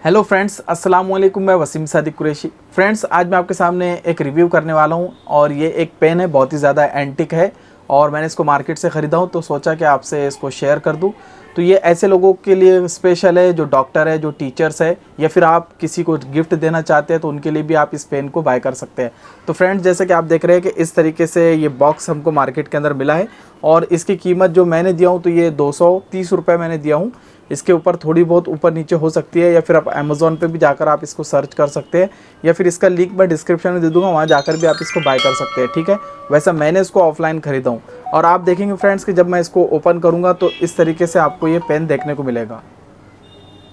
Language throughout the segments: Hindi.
हेलो फ्रेंड्स, अस्सलाम वालेकुम। मैं वसीम सादिक कुरैशी। फ्रेंड्स, आज मैं आपके सामने एक रिव्यू करने वाला हूं और ये एक पेन है, बहुत ही ज़्यादा एंटिक है और मैंने इसको मार्केट से ख़रीदा हूं, तो सोचा कि आपसे इसको शेयर कर दूं। तो ये ऐसे लोगों के लिए स्पेशल है जो डॉक्टर है, जो टीचर्स है, या फिर आप किसी को गिफ्ट देना चाहते हैं तो उनके लिए भी आप इस पेन को बाय कर सकते हैं। तो फ्रेंड्स, जैसे कि आप देख रहे हैं कि इस तरीके से ये बॉक्स हमको मार्केट के अंदर मिला है और इसकी कीमत जो मैंने दिया हूँ तो ये 230 रुपये मैंने दिया हूँ। इसके ऊपर थोड़ी बहुत ऊपर नीचे हो सकती है, या फिर आप अमेज़ॉन पे भी जाकर आप इसको सर्च कर सकते हैं, या फिर इसका लिंक मैं डिस्क्रिप्शन में दे दूंगा, वहाँ जाकर भी आप इसको बाय कर सकते हैं। ठीक है, वैसे मैंने इसको ऑफलाइन ख़रीदा हूँ और आप देखेंगे फ्रेंड्स कि जब मैं इसको ओपन करूँगा तो इस तरीके से आपको ये पेन देखने को मिलेगा।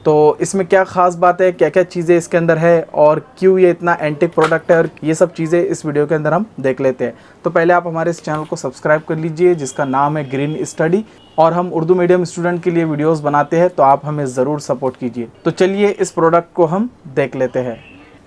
तो इसमें क्या ख़ास बात है, क्या क्या चीज़ें इसके अंदर है और क्यों ये इतना एंटिक प्रोडक्ट है, और ये सब चीज़ें इस वीडियो के अंदर हम देख लेते हैं। तो पहले आप हमारे इस चैनल को सब्सक्राइब कर लीजिए जिसका नाम है ग्रीन स्टडी, और हम उर्दू मीडियम स्टूडेंट के लिए वीडियोस बनाते हैं, तो आप हमें ज़रूर सपोर्ट कीजिए। तो चलिए इस प्रोडक्ट को हम देख लेते हैं।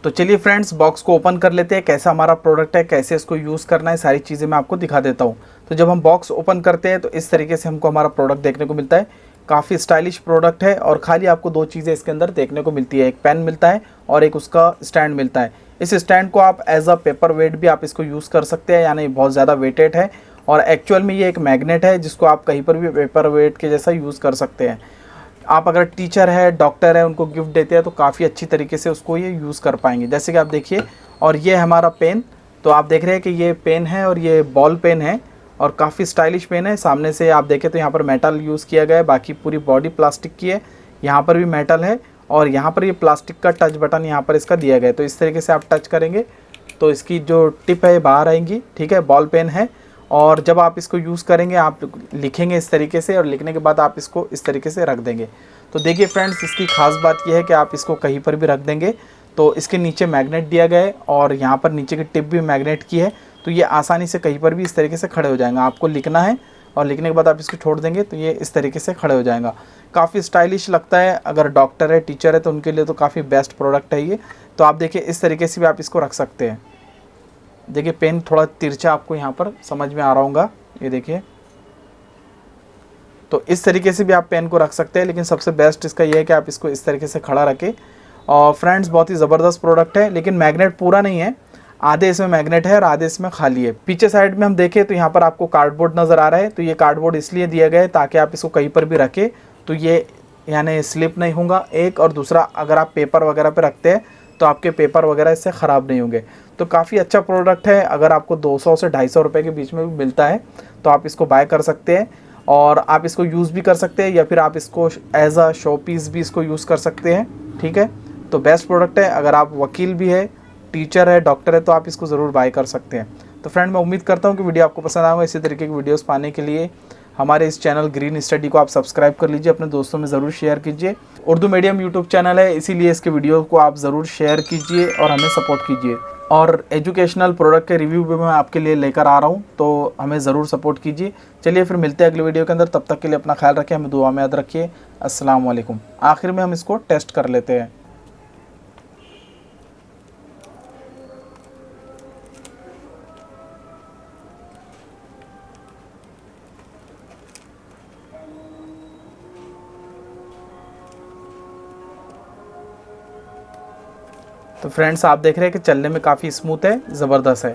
तो चलिए फ्रेंड्स, बॉक्स को ओपन कर लेते हैं। कैसा हमारा प्रोडक्ट है, कैसे इसको यूज़ करना है, सारी चीज़ें मैं आपको दिखा देता हूँ। तो जब हम बॉक्स ओपन करते हैं तो इस तरीके से हमको हमारा प्रोडक्ट देखने को मिलता है। काफ़ी स्टाइलिश प्रोडक्ट है और खाली आपको दो चीज़ें इसके अंदर देखने को मिलती है, एक पेन मिलता है और एक उसका स्टैंड मिलता है। इस स्टैंड को आप एज अ पेपर वेट भी आप इसको यूज़ कर सकते हैं, यानी बहुत ज़्यादा वेटेड है और एक्चुअल में ये एक मैग्नेट है जिसको आप कहीं पर भी पेपर वेट के जैसा यूज़ कर सकते हैं। आप अगर टीचर है, डॉक्टर है, उनको गिफ्ट देते हैं तो काफ़ी अच्छी तरीके से उसको ये यूज़ कर पाएंगे। जैसे कि आप देखिए, और ये हमारा पेन, तो आप देख रहे हैं कि ये पेन है और ये बॉल पेन है और काफ़ी स्टाइलिश पेन है। सामने से आप देखें तो यहाँ पर मेटल यूज़ किया गया है, बाकी पूरी बॉडी प्लास्टिक की है। यहाँ पर भी मेटल है और यहाँ पर ये प्लास्टिक का टच बटन यहाँ पर इसका दिया गया है। तो इस तरीके से आप टच करेंगे तो इसकी जो टिप है बाहर आएंगी। ठीक है, बॉल पेन है और जब आप इसको यूज़ करेंगे आप लिखेंगे इस तरीके से, और लिखने के बाद आप इसको इस तरीके से रख देंगे। तो देखिए फ्रेंड्स, इसकी ख़ास बात यह है कि आप इसको कहीं पर भी रख देंगे तो इसके नीचे मैग्नेट दिया गया है और यहाँ पर नीचे की टिप भी मैग्नेट की है, तो ये आसानी से कहीं पर भी इस तरीके से खड़े हो जाएंगे। आपको लिखना है और लिखने के बाद आप इसको छोड़ देंगे तो ये इस तरीके से खड़े हो जाएगा। काफ़ी स्टाइलिश लगता है, अगर डॉक्टर है, टीचर है तो उनके लिए तो काफ़ी बेस्ट प्रोडक्ट है ये। तो आप देखिए इस तरीके से भी आप इसको रख सकते हैं। देखिए पेन थोड़ा तिरछा आपको यहाँ पर समझ में आ रहा होगा, ये देखिए। तो इस तरीके से भी आप पेन को रख सकते हैं, लेकिन सबसे बेस्ट इसका ये है कि आप इसको इस तरीके से खड़ा रखें। और फ्रेंड्स, बहुत ही ज़बरदस्त प्रोडक्ट है, लेकिन मैग्नेट पूरा नहीं है, आधे इसमें मैग्नेट है और आधे इसमें खाली है। पीछे साइड में हम देखें तो यहाँ पर आपको कार्डबोर्ड नज़र आ रहा है। तो ये कार्डबोर्ड इसलिए दिया गया है ताकि आप इसको कहीं पर भी रखें तो ये यानी स्लिप नहीं होगा, एक। और दूसरा, अगर आप पेपर वगैरह पे रखते हैं तो आपके पेपर वगैरह इससे ख़राब नहीं होंगे। तो काफ़ी अच्छा प्रोडक्ट है। अगर आपको 200 से 250 रुपये के बीच में भी मिलता है तो आप इसको बाय कर सकते हैं और आप इसको यूज़ भी कर सकते हैं, या फिर आप इसको एज अ शो पीस भी इसको यूज़ कर सकते हैं। ठीक है, तो बेस्ट प्रोडक्ट है। अगर आप वकील भी है, टीचर है, डॉक्टर है, तो आप इसको ज़रूर बाय कर सकते हैं। तो फ्रेंड, मैं उम्मीद करता हूँ कि वीडियो आपको पसंद आएगा। इसी तरीके की वीडियोस पाने के लिए हमारे इस चैनल ग्रीन स्टडी को आप सब्सक्राइब कर लीजिए, अपने दोस्तों में ज़रूर शेयर कीजिए। उर्दू मीडियम यूट्यूब चैनल है, इसीलिए इसके वीडियो को आप ज़रूर शेयर कीजिए और हमें सपोर्ट कीजिए। और एजुकेशनल प्रोडक्ट के रिव्यू भी मैं आपके लिए लेकर आ रहा हूँ, तो हमें ज़रूर सपोर्ट कीजिए। चलिए फिर मिलते हैं अगले वीडियो के अंदर, तब तक के लिए अपना ख्याल रखें, हमें दुआ में याद रखिए। अस्सलाम वालेकुम। आखिर में हम इसको टेस्ट कर लेते हैं। तो फ्रेंड्स, आप देख रहे हैं कि चलने में काफ़ी स्मूथ है, ज़बरदस्त है।